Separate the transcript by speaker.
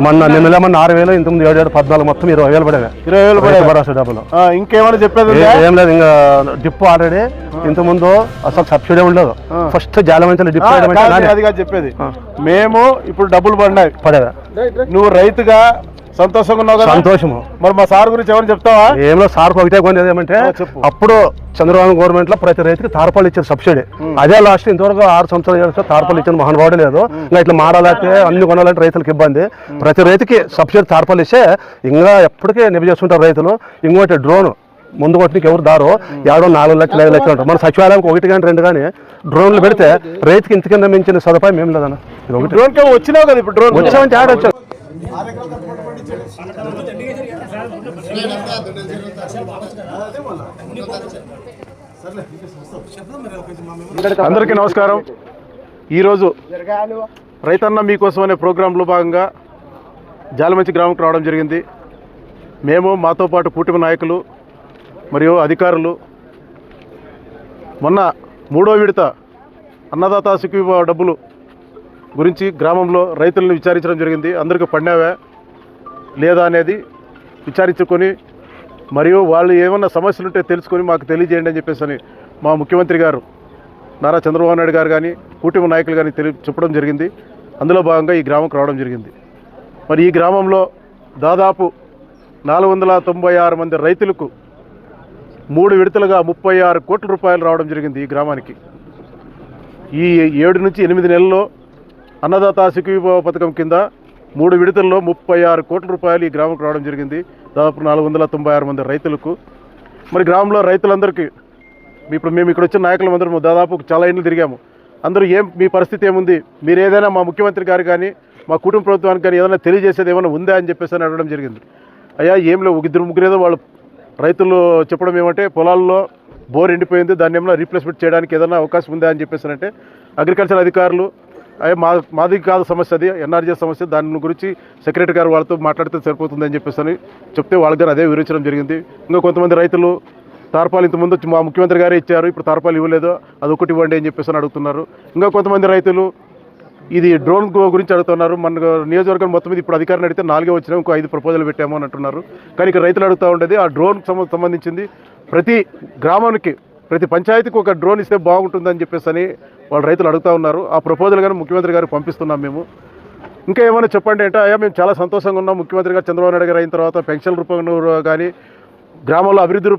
Speaker 1: మొన్న నిన్న 6,000, ఇంతకుముందు 7,000, 14 మొత్తం 20,000 పడేవి.
Speaker 2: 20,000 పడే
Speaker 1: భరోసా డబ్బులు.
Speaker 2: ఇంకేమైనా చెప్పేది
Speaker 1: ఏం లేదు. ఇంకా డిప్ ఆల్రెడీ ఇంతకుముందు అసలు సబ్సిడీ ఉండదు. ఫస్ట్ జాలమంచి డిప్
Speaker 2: అదిగా చెప్పేది. మేము ఇప్పుడు డబ్బులు పడేదా నువ్వు రైతుగా సంతోషంగా ఉన్నావు కదా?
Speaker 1: సంతోషము.
Speaker 2: మరి మా సార్ గురించి ఏమైనా చెప్తావా?
Speaker 1: ఏమో సార్కు ఒకటే కొనేది ఏమంటే, అప్పుడు చంద్రబాబు గవర్నమెంట్ లో ప్రతి రైతుకి తారపాలు ఇచ్చారు సబ్సిడీ. అదే లాస్ట్ ఇంతవరకు 6 సంవత్సరాలు తారపాలు ఇచ్చిన మహానుభావుడు లేదు. ఇంకా ఇట్లా మాడాలంటే అన్ని కొనాలంటే రైతులకు ఇబ్బంది. ప్రతి రైతుకి సబ్సిడీ తారపాలు ఇస్తే ఇంకా ఎప్పటికీ నిబి చేస్తుంటారు రైతులు. ఇంకోటి డ్రోన్ ముందు కొట్టడానికి ఎవరు దారో 4 లక్షలు 5 లక్షలు ఉంటారు. మన సచివాలయంకి 1 కానీ 2 కానీ డ్రోన్లు పెడితే రైతుకి ఇంతకింద మించిన సదుపాయం ఏం లేదన్న.
Speaker 2: వచ్చినావు కదా ఇప్పుడు డ్రోన్
Speaker 1: వచ్చామంటే యాడ్ వచ్చారు.
Speaker 2: అందరికీ నమస్కారం. ఈరోజు రైతన్న మీకోసం అనే ప్రోగ్రాంలో భాగంగా జాలమంచి గ్రామంకి రావడం జరిగింది. మేము మాతో పాటు కూటమి నాయకులు మరియు అధికారులు మొన్న 3వ విడత అన్నదాత సుఖీభవ డబ్బులు గురించి గ్రామంలో రైతులను విచారించడం జరిగింది. అందరికీ పడినావా లేదా అనేది విచారించుకొని, మరియు వాళ్ళు ఏమన్నా సమస్యలు ఉంటే తెలుసుకొని మాకు తెలియజేయండి అని చెప్పేసి మా ముఖ్యమంత్రి గారు నారా చంద్రబాబు నాయుడు గారు కానీ కూటమి నాయకులు కానీ చెప్పడం జరిగింది. అందులో భాగంగా ఈ గ్రామంకి రావడం జరిగింది. మరి ఈ గ్రామంలో దాదాపు 496 మంది రైతులకు 3 విడతలుగా 36 కోట్ల రూపాయలు రావడం జరిగింది ఈ గ్రామానికి. ఈ 7 నుంచి 8 నెలల్లో అన్నదాత సుఖీభవ పథకం కింద 3 విడతల్లో 36 కోట్ల రూపాయలు ఈ గ్రామంకి రావడం జరిగింది. దాదాపు 496 మంది రైతులకు. మరి గ్రామంలో రైతులందరికీ ఇప్పుడు మేము ఇక్కడ వచ్చిన నాయకులందరూ దాదాపు చాలా ఇండ్లు తిరిగాము. అందరూ మీ పరిస్థితి ఏముంది, మీరు ఏదైనా మా ముఖ్యమంత్రి గారు కానీ మా కుటుంబ ప్రభుత్వానికి కానీ ఏదైనా తెలియజేసేది ఏమైనా ఉందా అని చెప్పేసి అడగడం జరిగింది. అయ్యా ఏం లేవు, 2-3 ఏదో వాళ్ళు రైతులు చెప్పడం ఏమంటే, పొలాల్లో బోర్ ఎండిపోయింది, దాన్ని ఏమైనా రీప్లేస్మెంట్ చేయడానికి ఏదైనా అవకాశం ఉందా అని చెప్పేసి అంటే, అగ్రికల్చర్ అధికారులు అయ్యా మాది కాదు సమస్య, అది ఎన్ఆర్జీఎస్ సమస్య, దాని గురించి సెక్రటరీ గారు వాళ్ళతో మాట్లాడితే సరిపోతుందని చెప్పేసి అని చెప్తే వాళ్ళ గారు అదే వివరించడం జరిగింది. ఇంకా కొంతమంది రైతులు తార్పాలు ఇంతకుముందు మా ముఖ్యమంత్రి గారే ఇచ్చారు, ఇప్పుడు తార్పాలు ఇవ్వలేదు, అది ఒకటి ఇవ్వండి అని చెప్పేసి అని అడుగుతున్నారు. ఇంకా కొంతమంది రైతులు ఇది డ్రోన్ గురించి అడుగుతున్నారు. మన నియోజకవర్గం మొత్తం మీద ఇప్పుడు అధికారిని అడిగితే 4 వచ్చినా ఇంకో 5 ప్రపోజల్ పెట్టాము అని అంటున్నారు. కానీ ఇక్కడ రైతులు అడుగుతూ ఉండేది ఆ డ్రోన్కి సంబంధించింది. ప్రతి గ్రామానికి ప్రతి పంచాయతీకి ఒక డ్రోన్ ఇస్తే బాగుంటుందని చెప్పేసి అని వాళ్ళు రైతులు అడుగుతూ ఉన్నారు. ఆ ప్రపోజల్ కానీ ముఖ్యమంత్రి గారికి పంపిస్తున్నాం మేము. ఇంకా ఏమైనా చెప్పండి అంటే, అయ్యా మేము చాలా సంతోషంగా ఉన్నాం, ముఖ్యమంత్రి గారు చంద్రబాబు నాయుడు గారు అయిన తర్వాత పెన్షన్ రూపంలో కానీ గ్రామంలో అభివృద్ధి రూపంగా